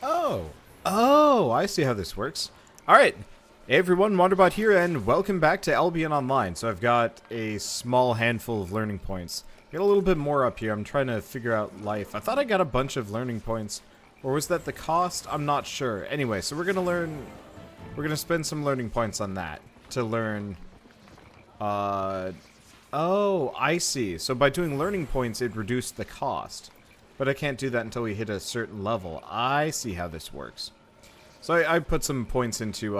Oh. Oh, I see how this works. Alright. Hey everyone, Wanderbot here, and welcome back to Albion Online. So I've got a small handful of learning points. Got a little bit more up here. I'm trying to figure out life. I thought I got a bunch of learning points. Or was that the cost? I'm not sure. Anyway, so we're gonna spend some learning points on that. To learn... Oh, I see. So by doing learning points, it reduced the cost. But I can't do that until we hit a certain level. I see how this works. So I put some points into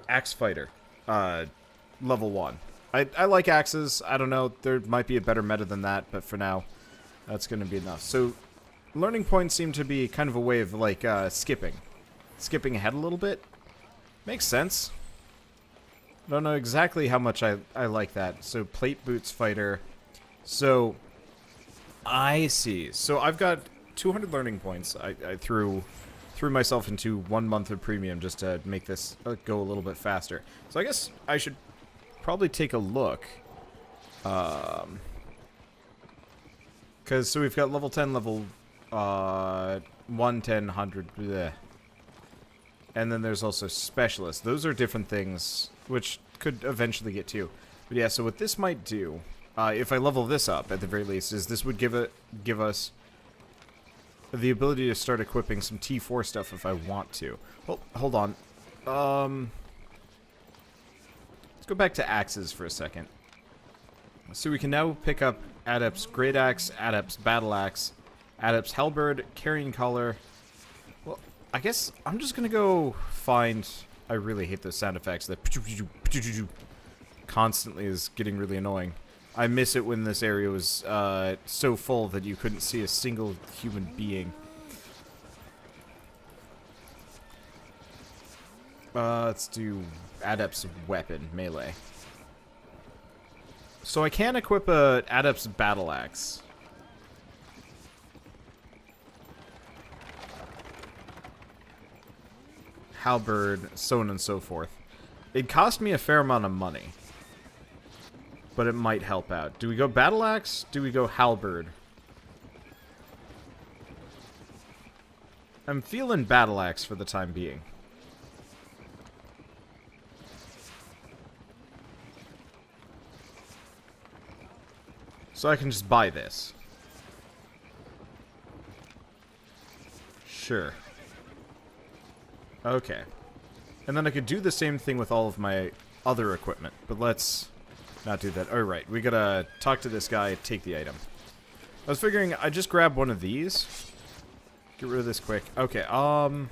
Axe Fighter, level 1. I like axes. I don't know. There might be a better meta than that, but for now, that's going to be enough. So learning points seem to be kind of a way of, like, skipping. Skipping ahead a little bit. Makes sense. Don't know exactly how much I like that. So plate boots fighter. So... I see. So I've got 200 learning points. I threw myself into 1 month of premium just to make this go a little bit faster. So I guess I should probably take a look. Because so we've got level 10, level 110, 100, bleh. And then there's also specialists. Those are different things, which could eventually get to. But yeah, so what this might do... if I level this up, at the very least, is this would give us the ability to start equipping some T4 stuff if I want to. Well, hold on. Let's go back to axes for a second. So we can now pick up Adept's Great Axe, Adept's Battle Axe, Adept's Halberd, Carrying Collar. Well, I guess I'm just gonna go find... I really hate those sound effects. That constantly is getting really annoying. I miss it when this area was so full that you couldn't see a single human being. Let's do Adept's Weapon, melee. So I can equip a Adept's Battle Axe. Halberd, so on and so forth. It cost me a fair amount of money. But it might help out. Do we go Battle Axe? Do we go Halberd? I'm feeling Battle Axe for the time being. So I can just buy this. Sure. Okay. And then I could do the same thing with all of my other equipment. But let's... not do that. Alright, we gotta talk to this guy, take the item. I was figuring I'd just grab one of these. Get rid of this quick. Okay, go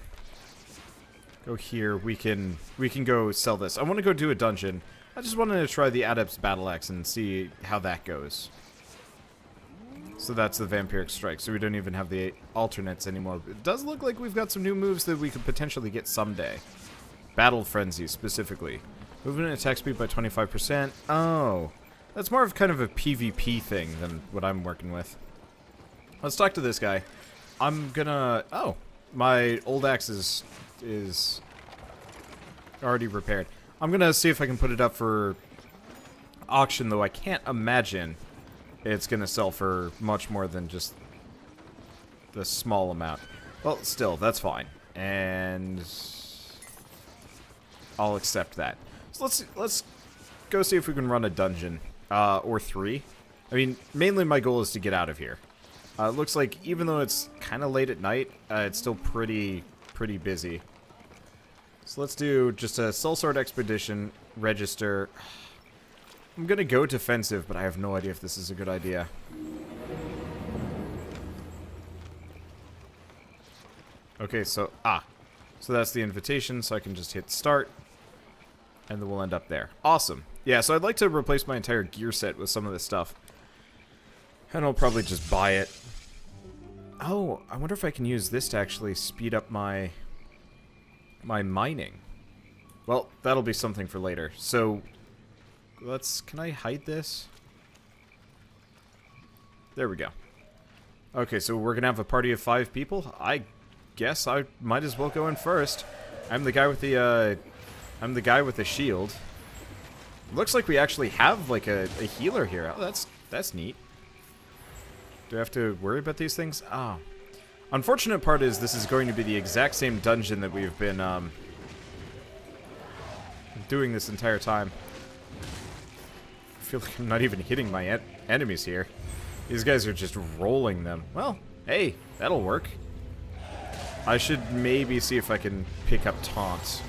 here. We can go sell this. I want to go do a dungeon. I just wanted to try the Adept's Battle Axe and see how that goes. So that's the Vampiric Strike. So we don't even have the alternates anymore. It does look like we've got some new moves that we could potentially get someday. Battle Frenzy, specifically. Movement and attack speed by 25%. Oh. That's more of kind of a PvP thing than what I'm working with. Let's talk to this guy. I'm gonna... Oh. My old axe is already repaired. I'm gonna see if I can put it up for auction, though I can't imagine it's gonna sell for much more than just the small amount. Well, still, that's fine. And... I'll accept that. So let's go see if we can run a dungeon, or 3. I mean, mainly my goal is to get out of here. It looks like even though it's kind of late at night, it's still pretty busy. So let's do just a Sellsword Expedition, register. I'm gonna go defensive, but I have no idea if this is a good idea. Okay, so, so that's the invitation, so I can just hit start. And then we'll end up there. Awesome. Yeah, so I'd like to replace my entire gear set with some of this stuff. And I'll probably just buy it. Oh, I wonder if I can use this to actually speed up my mining. Well, that'll be something for later. So, can I hide this? There we go. Okay, so we're gonna have a party of 5 people. I guess I might as well go in first. I'm the guy with the, shield. Looks like we actually have, like, a healer here. Oh, that's neat. Do I have to worry about these things? Oh. Unfortunate part is this is going to be the exact same dungeon that we've been doing this entire time. I feel like I'm not even hitting my enemies here. These guys are just rolling them. Well, hey, that'll work. I should maybe see if I can pick up taunts.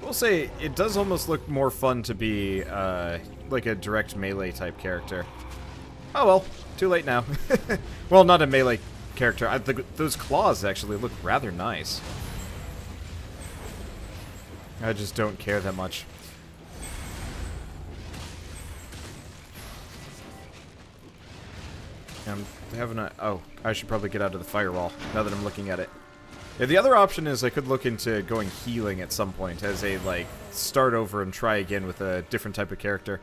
We'll say it does almost look more fun to be like a direct melee type character. Oh well, too late now. Well, not a melee character. Those claws actually look rather nice. I just don't care that much. I'm having a... Oh, I should probably get out of the firewall now that I'm looking at it. Yeah, the other option is I could look into going healing at some point as a, like, start over and try again with a different type of character.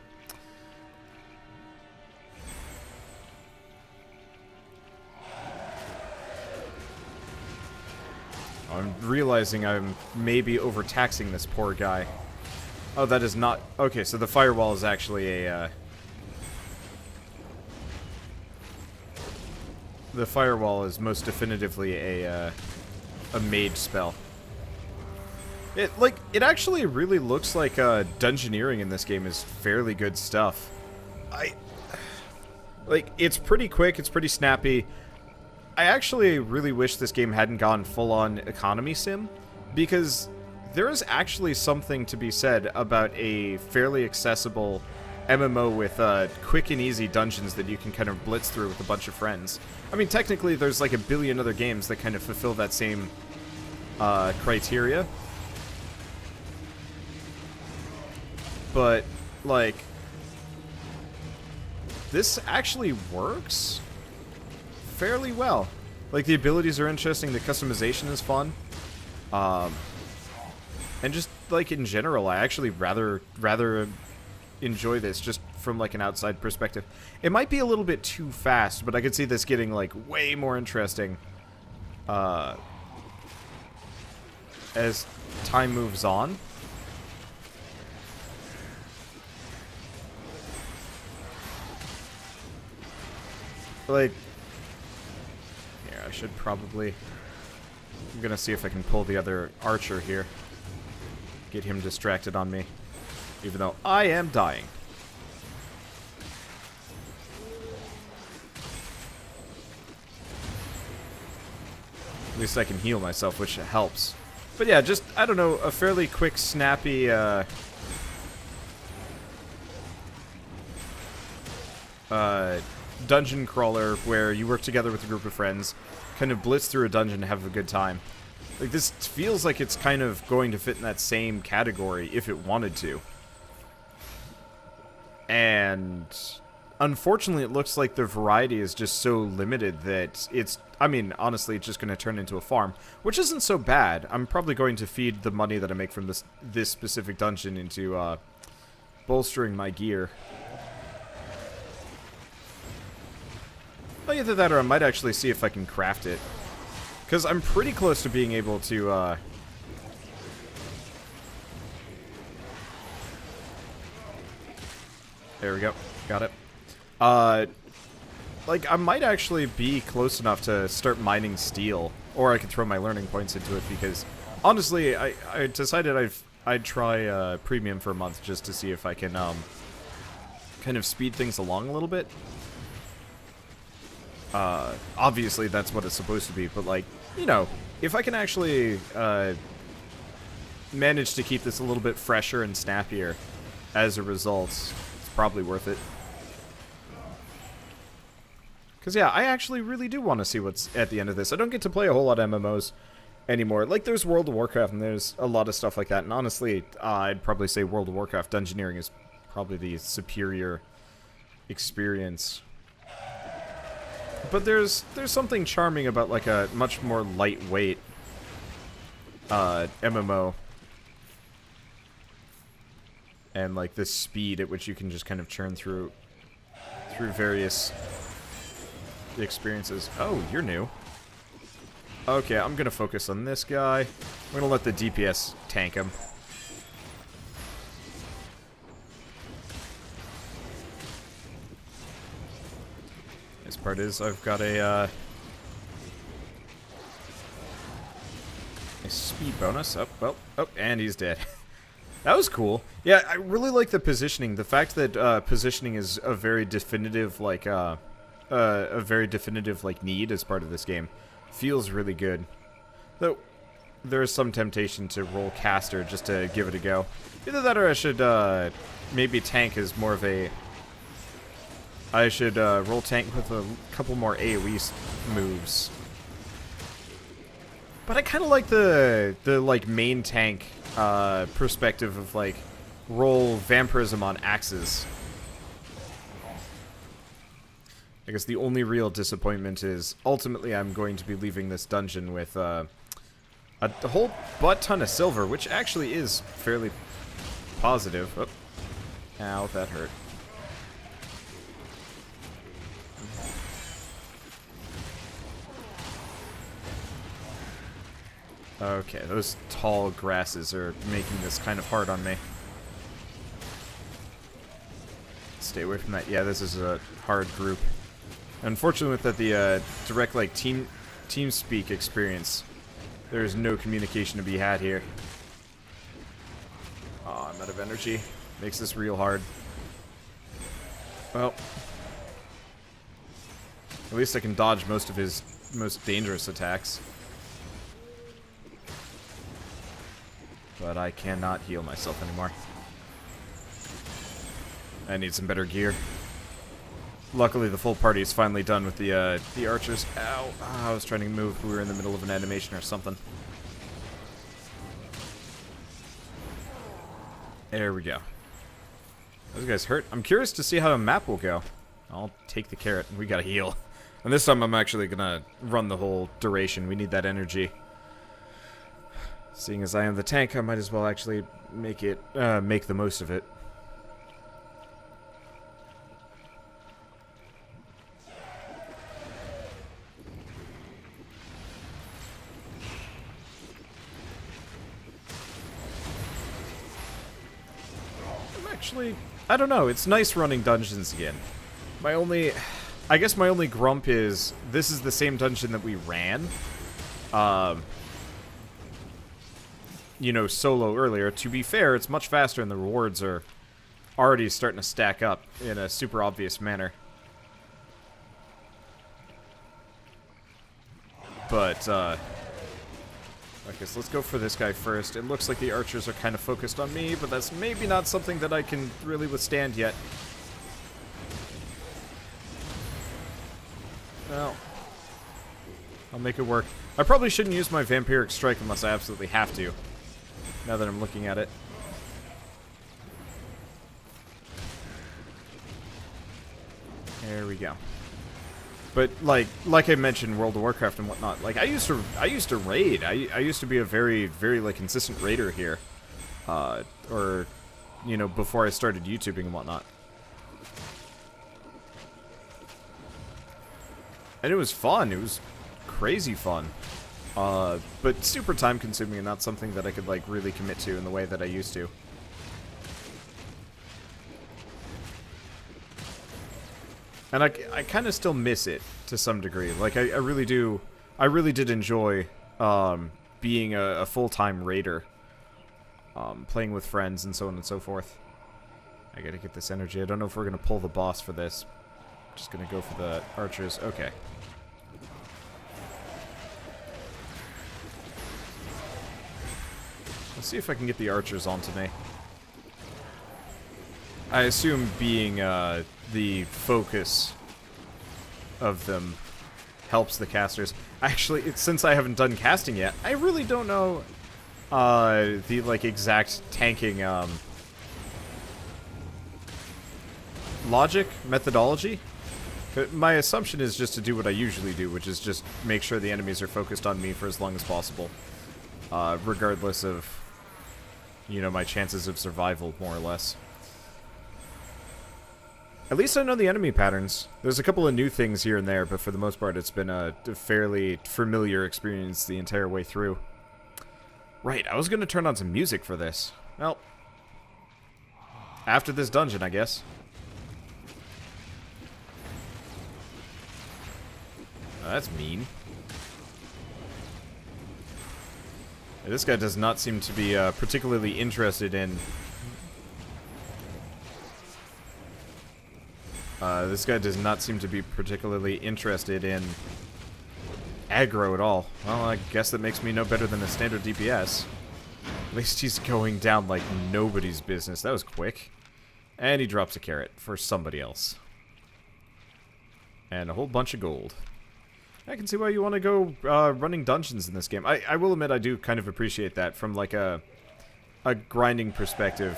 I'm realizing I'm maybe overtaxing this poor guy. Oh, that is not... Okay, so the firewall is actually a... The firewall is most definitively a mage spell. It actually really looks like dungeoneering in this game is fairly good stuff. It's pretty quick, it's pretty snappy. I actually really wish this game hadn't gone full-on economy sim, because there is actually something to be said about a fairly accessible MMO with quick and easy dungeons that you can kind of blitz through with a bunch of friends. I mean, technically, there's like a billion other games that kind of fulfill that same criteria. But, like, this actually works fairly well. Like, the abilities are interesting, the customization is fun. And just, like, in general, I actually rather enjoy this just from, like, an outside perspective. It might be a little bit too fast, but I could see this getting, like, way more interesting as time moves on. Like, here, I should probably... I'm gonna see if I can pull the other archer here. Get him distracted on me. Even though I am dying. At least I can heal myself, which helps. But yeah, just, I don't know, a fairly quick, snappy, dungeon crawler where you work together with a group of friends, kind of blitz through a dungeon and have a good time. Like, this feels like it's kind of going to fit in that same category if it wanted to. And unfortunately, it looks like the variety is just so limited that it's, I mean, honestly, it's just going to turn into a farm, which isn't so bad. I'm probably going to feed the money that I make from this specific dungeon into bolstering my gear. Well, either that or I might actually see if I can craft it. Because I'm pretty close to being able to, There we go. Got it. Like, I might actually be close enough to start mining steel. Or I could throw my learning points into it, because, honestly, I decided I'd try, premium for a month just to see if I can, kind of speed things along a little bit. Obviously that's what it's supposed to be, but, like, you know, if I can actually, manage to keep this a little bit fresher and snappier as a result, it's probably worth it. Because, yeah, I actually really do want to see what's at the end of this. I don't get to play a whole lot of MMOs anymore. Like, there's World of Warcraft, and there's a lot of stuff like that, and honestly, I'd probably say World of Warcraft dungeoneering is probably the superior experience. But there's something charming about, like, a much more lightweight MMO. And, like, the speed at which you can just kind of churn through various experiences. Oh, you're new. Okay, I'm gonna focus on this guy. I'm gonna let the DPS tank him. Nice part is I've got a speed bonus. Oh, well, oh, and he's dead. That was cool. Yeah, I really like the positioning. The fact that positioning is a very definitive, like, need as part of this game feels really good. Though there is some temptation to roll caster just to give it a go. Either that or I should maybe tank as more of a... I should roll tank with a couple more AoE moves. But I kind of like the like main tank perspective of like roll vampirism on axes. I guess the only real disappointment is ultimately I'm going to be leaving this dungeon with a whole butt ton of silver, which actually is fairly positive. Oh. Ow, that hurt. Okay, those tall grasses are making this kind of hard on me. Stay away from that. Yeah, this is a hard group. Unfortunately, with that, the direct like team speak experience, there is no communication to be had here. Oh, I'm out of energy. Makes this real hard. Well, at least I can dodge most of his most dangerous attacks. But I cannot heal myself anymore. I need some better gear. Luckily, the full party is finally done with the archers. Ow! Oh, I was trying to move. We were in the middle of an animation or something. There we go. Those guys hurt. I'm curious to see how the map will go. I'll take the carrot. We gotta heal. And this time I'm actually gonna run the whole duration. We need that energy. Seeing as I am the tank, I might as well actually make the most of it. I don't know, it's nice running dungeons again. I guess my only grump is, this is the same dungeon that we ran, you know, solo earlier. To be fair, it's much faster and the rewards are already starting to stack up in a super obvious manner. But, I guess let's go for this guy first. It looks like the archers are kind of focused on me, but that's maybe not something that I can really withstand yet. Well, I'll make it work. I probably shouldn't use my vampiric strike unless I absolutely have to, now that I'm looking at it. There we go. But like I mentioned, World of Warcraft and whatnot. Like I used to raid. I used to be a very like consistent raider here, or you know, before I started YouTubing and whatnot. And it was fun. It was crazy fun, but super time consuming and not something that I could like really commit to in the way that I used to. And I kind of still miss it to some degree. Like, I really do. I really did enjoy being a full-time raider. Playing with friends and so on and so forth. I gotta get this energy. I don't know if we're gonna pull the boss for this. Just gonna go for the archers. Okay. Let's see if I can get the archers onto me. I assume being the focus of them helps the casters. Actually, since I haven't done casting yet, I really don't know the like exact tanking logic, methodology. My assumption is just to do what I usually do, which is just make sure the enemies are focused on me for as long as possible, regardless of, you know, my chances of survival, more or less. At least I know the enemy patterns. There's a couple of new things here and there, but for the most part it's been a fairly familiar experience the entire way through. Right, I was going to turn on some music for this. Well, after this dungeon, I guess. That's mean. This guy does not seem to be particularly interested in... this guy does not seem to be particularly interested in aggro at all. Well, I guess that makes me no better than a standard DPS. At least he's going down like nobody's business. That was quick. And he drops a carrot for somebody else. And a whole bunch of gold. I can see why you want to go running dungeons in this game. I will admit I do kind of appreciate that from like a grinding perspective.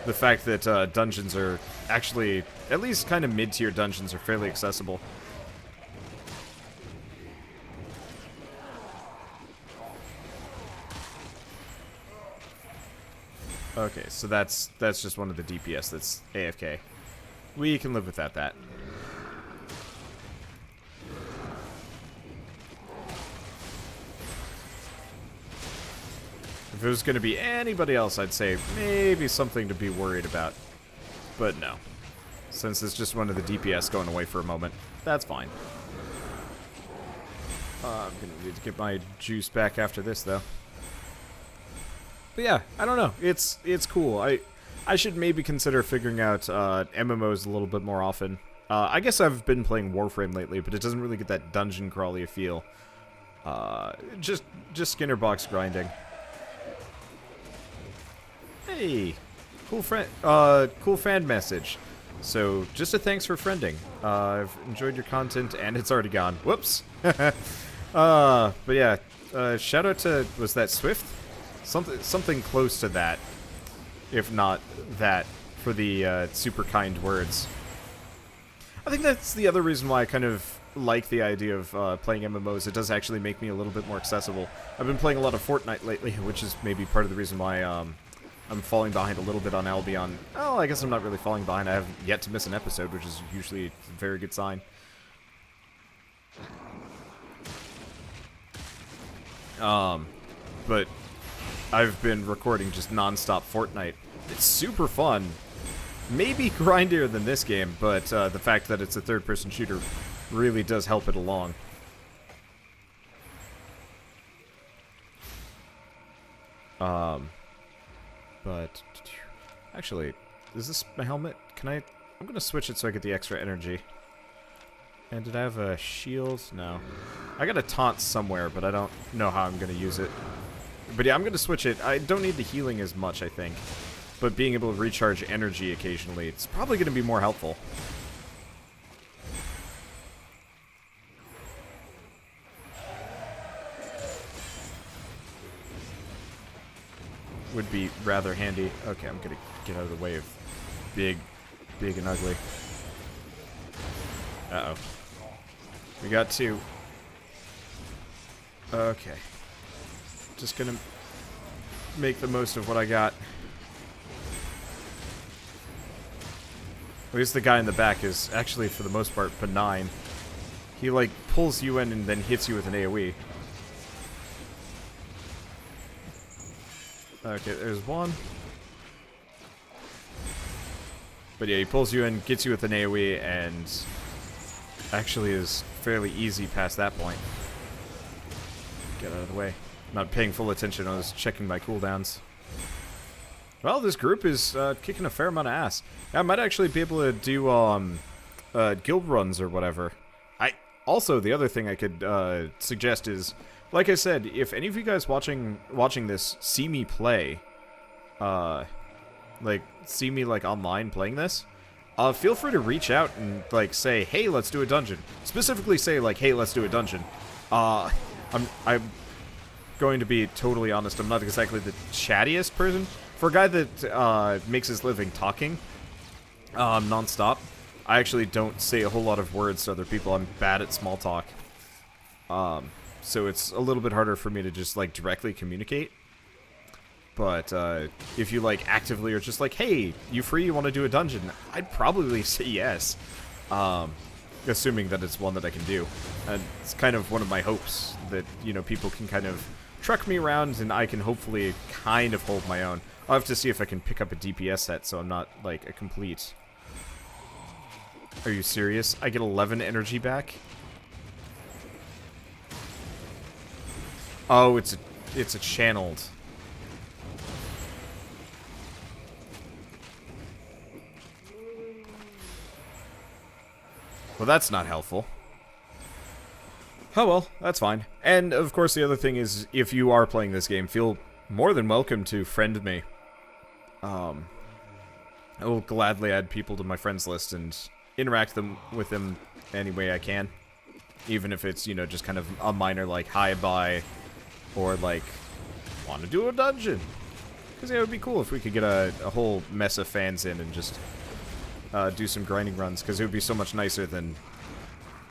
The fact that dungeons are actually, at least kind of mid-tier dungeons, are fairly accessible. Okay, so that's just one of the DPS that's AFK. We can live with that. If it was going to be anybody else, I'd say maybe something to be worried about. But no. Since it's just one of the DPS going away for a moment, that's fine. I'm going to need to get my juice back after this, though. But yeah, I don't know. It's cool. I should maybe consider figuring out MMOs a little bit more often. I guess I've been playing Warframe lately, but it doesn't really get that dungeon crawly feel. Just Skinner box grinding. Hey, cool fan message. So, just a thanks for friending. I've enjoyed your content, and it's already gone. Whoops. But yeah, shout out to, was that Swift? Something close to that, if not that, for the super kind words. I think that's the other reason why I kind of like the idea of playing MMOs. It does actually make me a little bit more accessible. I've been playing a lot of Fortnite lately, which is maybe part of the reason why I'm falling behind a little bit on Albion. Oh, I guess I'm not really falling behind. I haven't yet to miss an episode, which is usually a very good sign. But I've been recording just non-stop Fortnite. It's super fun. Maybe grindier than this game, but the fact that it's a third-person shooter really does help it along. But actually, is this my helmet? I'm gonna switch it so I get the extra energy. And did I have a shield? No. I got a taunt somewhere, but I don't know how I'm gonna use it. But yeah, I'm gonna switch it. I don't need the healing as much, I think. But being able to recharge energy occasionally, it's probably gonna be more helpful. Would be rather handy. Okay, I'm gonna get out of the way of big and ugly. Uh-oh. We got two. Okay. Just gonna make the most of what I got. At least the guy in the back is actually, for the most part, benign. He, like, pulls you in and then hits you with an AoE. Okay, there's one. But yeah, he pulls you in, gets you with an AoE, and actually is fairly easy past that point. Get out of the way. Not paying full attention, I was checking my cooldowns. Well, this group is kicking a fair amount of ass. I might actually be able to do guild runs or whatever. Also, the other thing I could suggest is, like I said, if any of you guys watching this see me play, like, see me, like, online playing this, feel free to reach out and, like, say, hey, let's do a dungeon. Specifically say, like, hey, let's do a dungeon. I'm going to be totally honest, I'm not exactly the chattiest person. For a guy that makes his living talking non-stop, I actually don't say a whole lot of words to other people. I'm bad at small talk. So it's a little bit harder for me to just, like, directly communicate. But if you, like, actively are just like, hey, you free, you want to do a dungeon? I'd probably say yes. Assuming that it's one that I can do. And it's kind of one of my hopes that, you know, people can kind of truck me around and I can hopefully kind of hold my own. I'll have to see if I can pick up a DPS set so I'm not, like, a complete... Are you serious? I get 11 energy back? Oh, it's a channeled. Well, that's not helpful. Oh well, that's fine. And of course the other thing is, if you are playing this game, feel more than welcome to friend me. I will gladly add people to my friends list and interact with them any way I can. Even if it's, you know, just kind of a minor, like, hi, bye, or, like, want to do a dungeon. Because yeah, it would be cool if we could get a whole mess of fans in and just do some grinding runs, because it would be so much nicer than,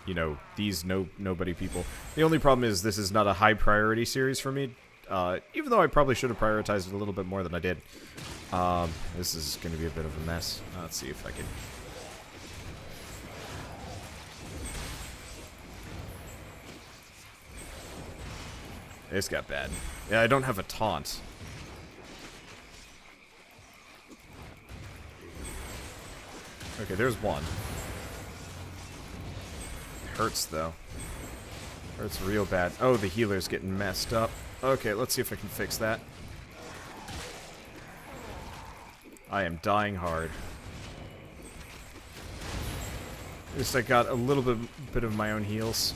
you know, these nobody people. The only problem is this is not a high priority series for me, even though I probably should have prioritized it a little bit more than I did. This is going to be a bit of a mess. Let's see if I can... This got bad. Yeah, I don't have a taunt. Okay, there's one. Hurts, though. Hurts real bad. Oh, the healer's getting messed up. Okay, let's see if I can fix that. I am dying hard. At least I got a little bit of my own heals.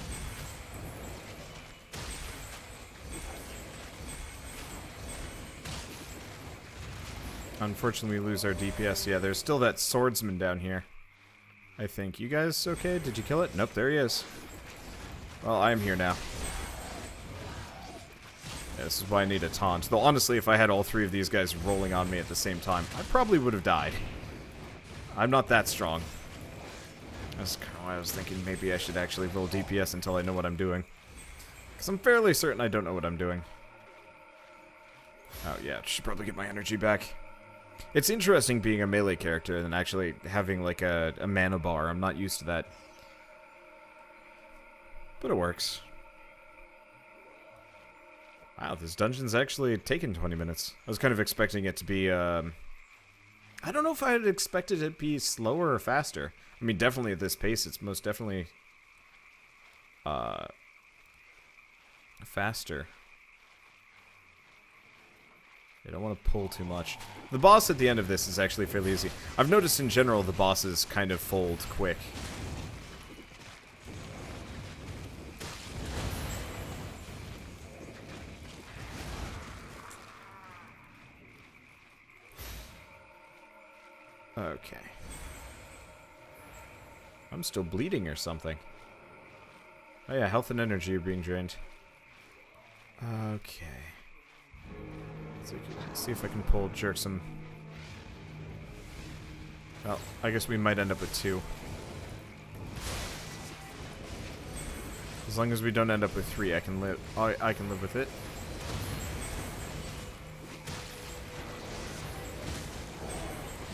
Unfortunately, we lose our DPS. Yeah, there's still that swordsman down here. I think. You guys okay? Did you kill it? Nope, there he is. Well, I am here now. Yeah, this is why I need a taunt. Though, honestly, if I had all three of these guys rolling on me at the same time, I probably would have died. I'm not that strong. That's kind of why I was thinking maybe I should actually roll DPS until I know what I'm doing. Because I'm fairly certain I don't know what I'm doing. Oh, yeah, should probably get my energy back. It's interesting being a melee character and actually having, like, a mana bar. I'm not used to that. But it works. Wow, this dungeon's actually taken 20 minutes. I was kind of expecting it to be, I don't know if I had expected it to be slower or faster. I mean, definitely at this pace, it's most definitely, faster. I don't want to pull too much. The boss at the end of this is actually fairly easy. I've noticed in general the bosses kind of fold quick. Okay. I'm still bleeding or something. Oh yeah, health and energy are being drained. Okay. See if I can jerk some. Well, I guess we might end up with 2. As long as we don't end up with 3, I can live. I can live with it.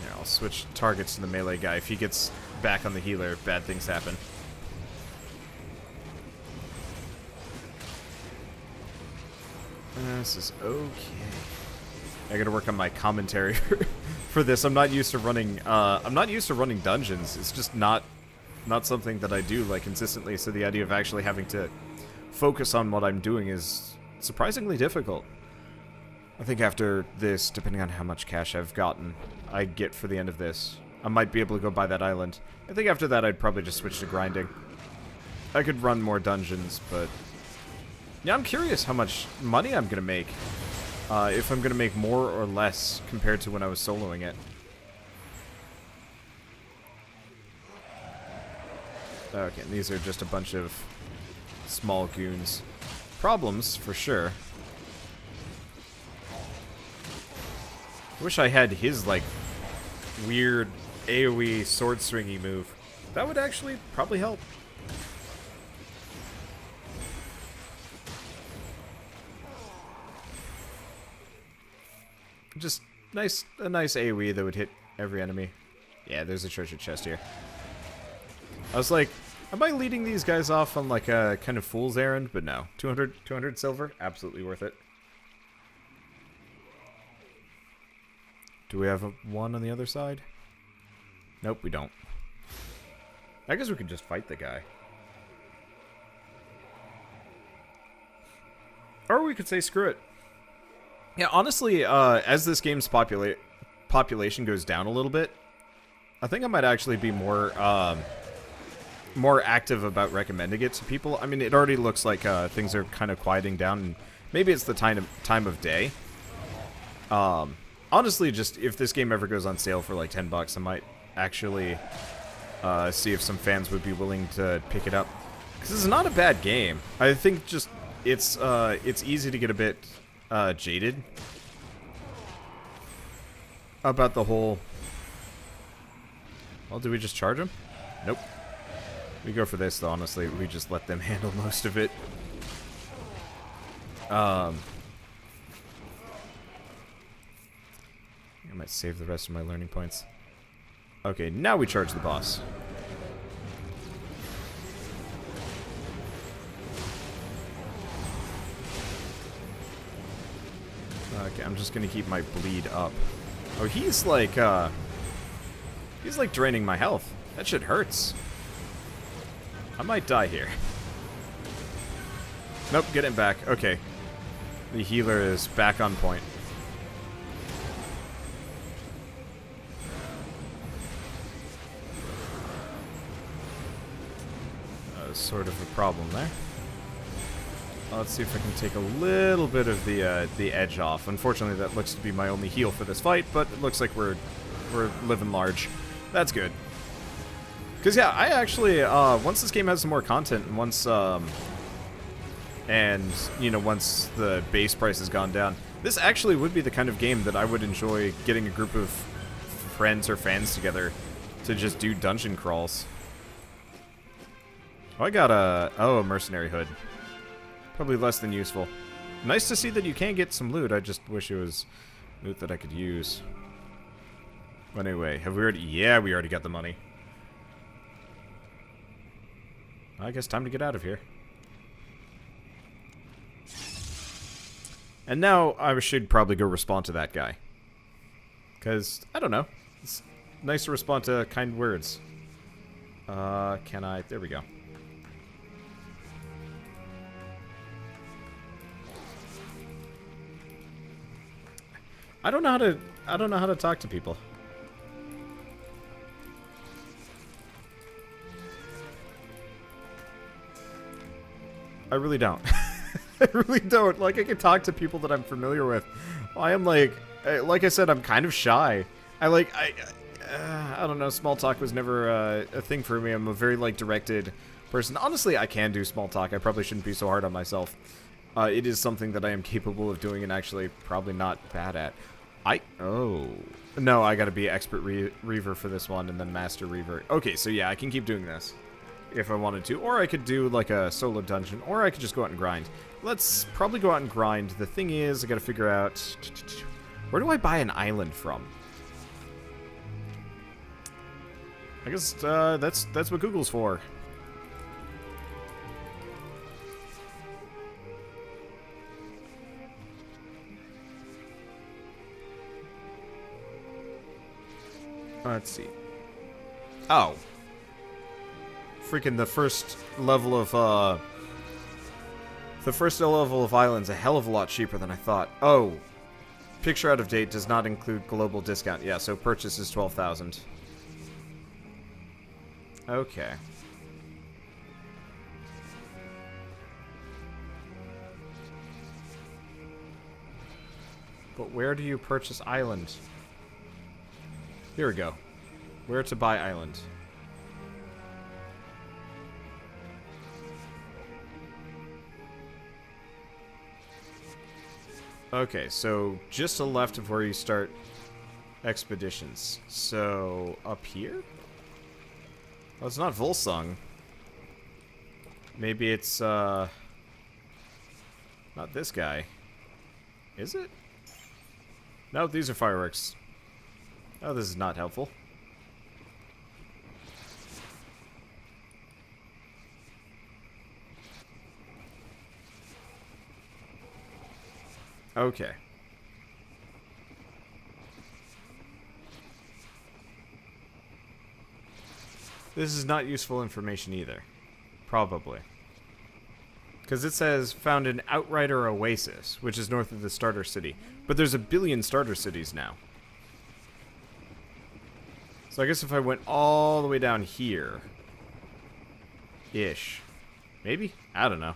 Yeah, I'll switch targets to the melee guy. If he gets back on the healer, bad things happen. This is okay. I gotta work on my commentary for this. I'm not used to running dungeons. It's just not something that I do, like, consistently, so the idea of actually having to focus on what I'm doing is surprisingly difficult. I think after this, depending on how much cash I get for the end of this, I might be able to go buy that island. I think after that I'd probably just switch to grinding. I could run more dungeons, but yeah, I'm curious how much money I'm gonna make. If I'm gonna make more or less compared to when I was soloing it. Okay, and these are just a bunch of small goons. Problems, for sure. I wish I had his, like, weird AoE sword swingy move. That would actually probably help. Just a nice AoE that would hit every enemy. Yeah, there's a treasure chest here. I was like, am I leading these guys off on like a kind of fool's errand? But no. 200 silver? Absolutely worth it. Do we have one on the other side? Nope, we don't. I guess we could just fight the guy. Or we could say screw it. Yeah, honestly, as this game's population goes down a little bit, I think I might actually be more more active about recommending it to people. I mean, it already looks like things are kind of quieting down, and maybe it's the time of day. Honestly, just if this game ever goes on sale for like $10, I might actually see if some fans would be willing to pick it up. Because this is not a bad game. I think just it's easy to get a bit jaded about the whole. Well, do we just charge them? Nope. We go for this, though, honestly. We just let them handle most of it. I might save the rest of my learning points. Okay, now we charge the boss. Okay, I'm just gonna keep my bleed up. Oh, he's like draining my health. That shit hurts. I might die here. Nope, get him back. Okay. The healer is back on point. Sort of a problem there. Let's see if I can take a little bit of the edge off. Unfortunately, that looks to be my only heal for this fight, but it looks like we're living large. That's good. Because yeah, I actually once this game has some more content, and once once the base price has gone down, this actually would be the kind of game that I would enjoy getting a group of friends or fans together to just do dungeon crawls. Oh, I got a mercenary hood. Probably less than useful. Nice to see that you can get some loot. I just wish it was loot that I could use. But anyway, have we already... Yeah, we already got the money. I guess time to get out of here. And now I should probably go respond to that guy. Because, I don't know. It's nice to respond to kind words. Can I... There we go. I don't know how to talk to people. I really don't. I really don't. Like, I can talk to people that I'm familiar with. I am like I said, I'm kind of shy. I don't know. Small talk was never a thing for me. I'm a very like directed person. Honestly, I can do small talk. I probably shouldn't be so hard on myself. It is something that I am capable of doing and actually probably not bad at. Oh. No, I gotta be expert reaver for this one and then master reaver. Okay, so yeah, I can keep doing this if I wanted to. Or I could do like a solo dungeon. Or I could just go out and grind. Let's probably go out and grind. The thing is, I gotta figure out... Where do I buy an island from? I guess that's what Google's for. Let's see. Oh. Freaking the first level of islands a hell of a lot cheaper than I thought. Oh. Picture out of date does not include global discount. Yeah, so purchase is 12,000. Okay. But where do you purchase island? Here we go. Where to buy island. Okay, so just to the left of where you start expeditions. So, up here? Well, it's not Volsung. Maybe it's, not this guy. Is it? No, these are fireworks. Oh, this is not helpful. Okay. This is not useful information either. Probably. Because it says found an Outrider Oasis, which is north of the starter city. But there's a billion starter cities now. So I guess if I went all the way down here... ish. Maybe? I don't know.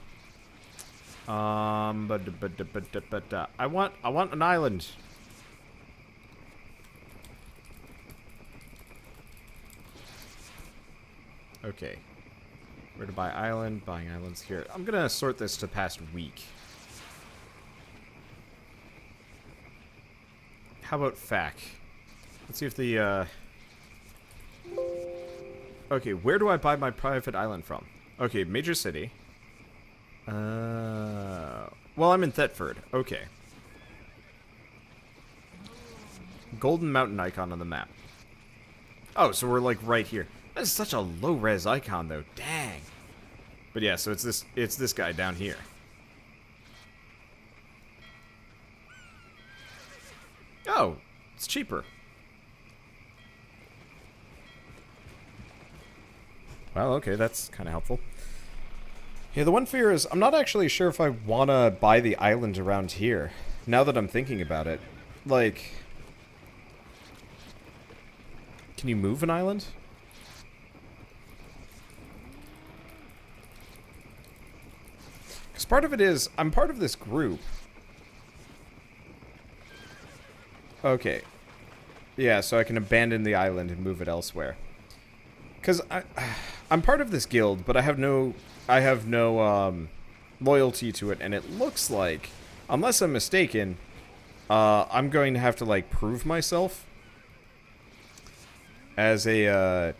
I want an island. Okay. Where to buy island? Buying islands here. I'm gonna sort this to past week. How about FAC? Let's see if the, okay, where do I buy my private island from? Okay, major city. Well, I'm in Thetford. Okay. Golden mountain icon on the map. Oh, so we're, like, right here. That is such a low-res icon, though. Dang. But yeah, so it's this guy down here. Oh, it's cheaper. Well, okay, that's kind of helpful. Yeah, the one fear is I'm not actually sure if I want to buy the island around here, now that I'm thinking about it. Like, can you move an island? Because part of it is, I'm part of this group. Okay. Yeah, so I can abandon the island and move it elsewhere. Because I'm part of this guild, but I have no loyalty to it, and it looks like, unless I'm mistaken, I'm going to have to, like, prove myself as a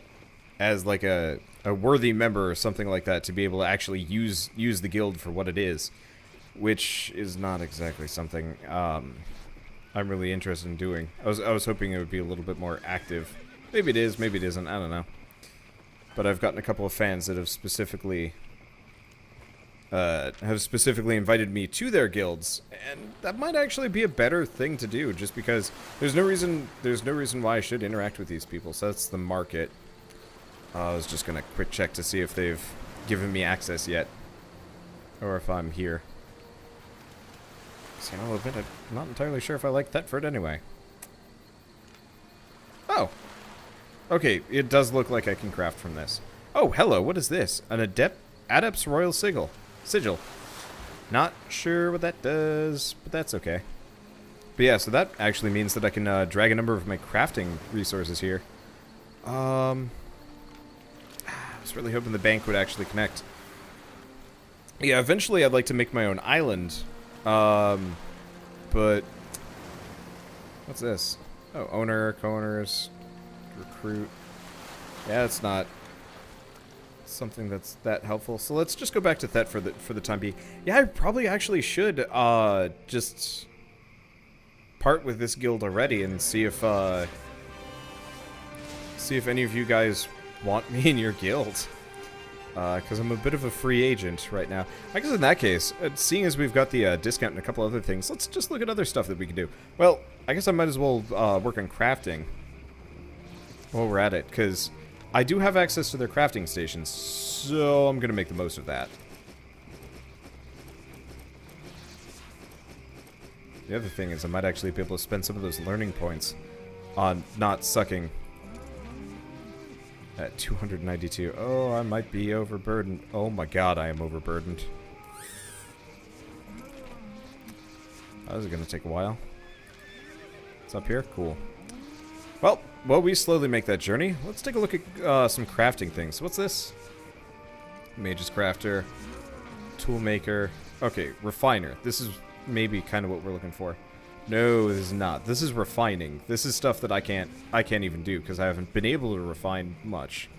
worthy member or something like that to be able to actually use the guild for what it is, which is not exactly something I'm really interested in doing. I was hoping it would be a little bit more active. Maybe it is, maybe it isn't. I don't know. But I've gotten a couple of fans that have specifically invited me to their guilds, and that might actually be a better thing to do, just because there's no reason why I should interact with these people. So that's the market. I was just gonna quick check to see if they've given me access yet, or if I'm here. See, I'll admit I'm not entirely sure if I like Thetford anyway. Oh. Okay, it does look like I can craft from this. Oh, hello, what is this? An Adept's Royal Sigil. Not sure what that does, but that's okay. But yeah, so that actually means that I can drag a number of my crafting resources here. I was really hoping the bank would actually connect. Yeah, eventually I'd like to make my own island. But... what's this? Oh, owner, co-owners... recruit. Yeah, it's not something that's that helpful. So let's just go back to Thet for the time being. Yeah, I probably actually should just part with this guild already and see if any of you guys want me in your guild. Because I'm a bit of a free agent right now. I guess in that case, seeing as we've got the discount and a couple other things, let's just look at other stuff that we can do. Well, I guess I might as well work on crafting while we're at it, because I do have access to their crafting stations, so I'm going to make the most of that. The other thing is I might actually be able to spend some of those learning points on not sucking at 292. Oh, I might be overburdened. Oh my god, I am overburdened. That was going to take a while. It's up here? Cool. Well, while we slowly make that journey, let's take a look at some crafting things. What's this? Mage's Crafter. Toolmaker. Okay, Refiner. This is maybe kind of what we're looking for. No, this is not. This is refining. This is stuff that I can't even do because I haven't been able to refine much.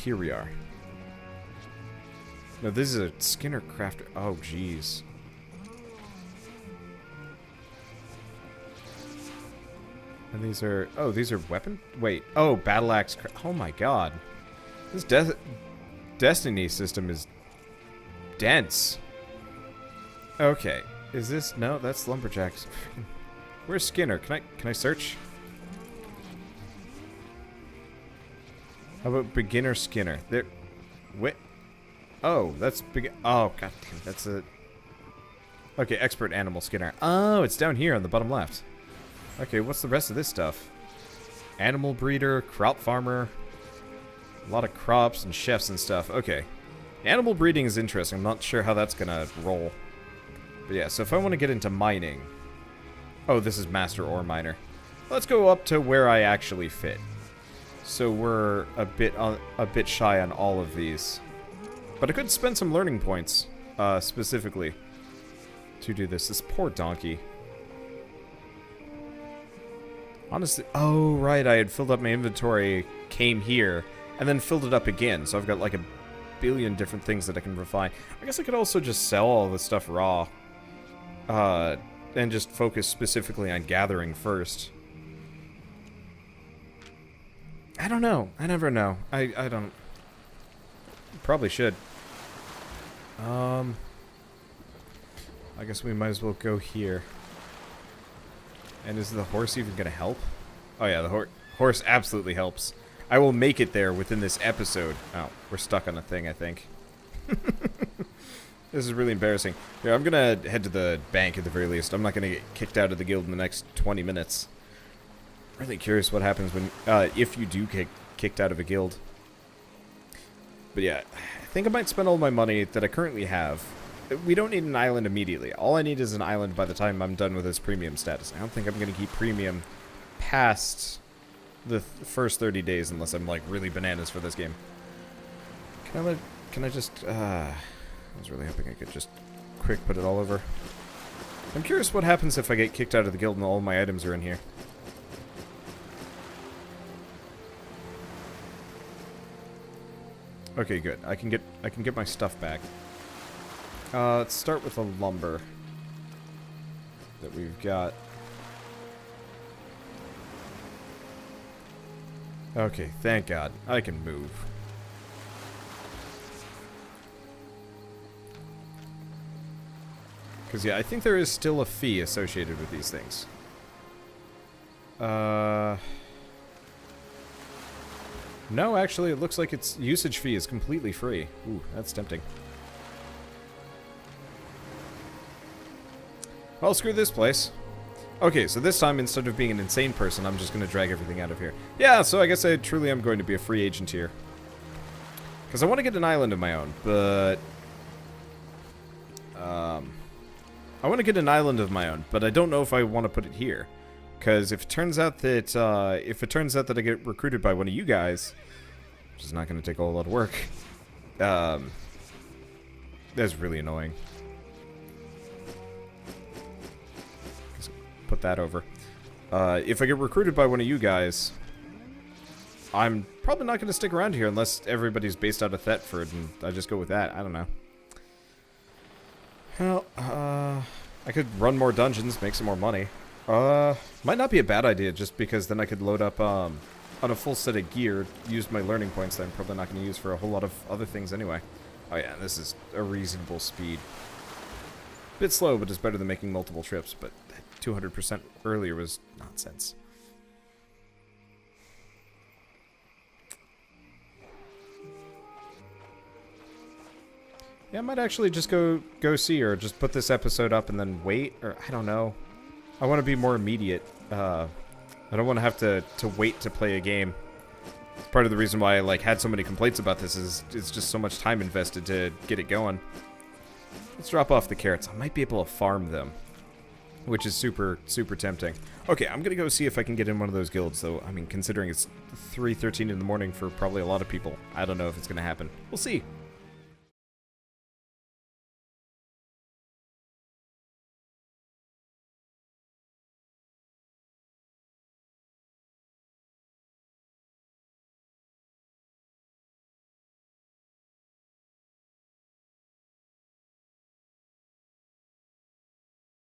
Here we are. No, this is a Skinner Crafter. Oh, jeez. And these are... oh, these are weapon... wait. Oh, Battle Axe... oh my god. This Destiny system is dense. Okay. Is this... no, that's Lumberjacks. Where's Skinner? Can I search? How about Beginner Skinner? There... wait... Oh, that's big. Oh, god damn, that's a... Okay, expert animal skinner. Oh, it's down here on the bottom left. Okay, what's the rest of this stuff? Animal breeder, crop farmer. A lot of crops and chefs and stuff. Okay. Animal breeding is interesting. I'm not sure how that's gonna roll. But yeah, so if I want to get into mining... Oh, this is master ore miner. Let's go up to where I actually fit. So we're a bit shy on all of these. But I could spend some learning points, specifically, to do this. This poor donkey. Honestly, oh, right, I had filled up my inventory, came here, and then filled it up again. So I've got like a billion different things that I can refine. I guess I could also just sell all this stuff raw. And just focus specifically on gathering first. I don't know. I never know. I don't... Probably should. I guess we might as well go here. And is the horse even gonna help? Oh yeah, the horse absolutely helps. I will make it there within this episode. Oh, we're stuck on a thing, I think. This is really embarrassing. Here, I'm gonna head to the bank at the very least. I'm not gonna get kicked out of the guild in the next 20 minutes. Really curious what happens when, if you do get kicked out of a guild. But yeah, I think I might spend all my money that I currently have. We don't need an island immediately. All I need is an island by the time I'm done with this premium status. I don't think I'm gonna keep premium past the first 30 days unless I'm like really bananas for this game. Can I just, I was really hoping I could just quick put it all over. I'm curious what happens if I get kicked out of the guild and all my items are in here. Okay, good. I can get my stuff back. Let's start with the lumber that we've got. Okay, thank God. I can move. Because, yeah, I think there is still a fee associated with these things. No, actually, it looks like its usage fee is completely free. Ooh, that's tempting. Well, screw this place. Okay, so this time, instead of being an insane person, I'm just going to drag everything out of here. Yeah, so I guess I truly am going to be a free agent here. Because I want to get an island of my own, but... I want to get an island of my own, but I don't know if I want to put it here. Because if it turns out that, I get recruited by one of you guys, which is not going to take a whole lot of work, that's really annoying. Just put that over. If I get recruited by one of you guys, I'm probably not going to stick around here unless everybody's based out of Thetford, and I just go with that. I don't know. Well, I could run more dungeons, make some more money. Might not be a bad idea, just because then I could load up, on a full set of gear, use my learning points that I'm probably not going to use for a whole lot of other things anyway. Oh yeah, this is a reasonable speed. Bit slow, but it's better than making multiple trips, but 200% earlier was nonsense. Yeah, I might actually just go see her, just put this episode up and then wait, or I don't know. I want to be more immediate. I don't want to have to wait to play a game. Part of the reason why I had so many complaints about this is it's just so much time invested to get it going. Let's drop off the carrots. I might be able to farm them, which is super, super tempting. Okay, I'm going to go see if I can get in one of those guilds, though. I mean, considering it's 3:13 in the morning for probably a lot of people, I don't know if it's going to happen. We'll see.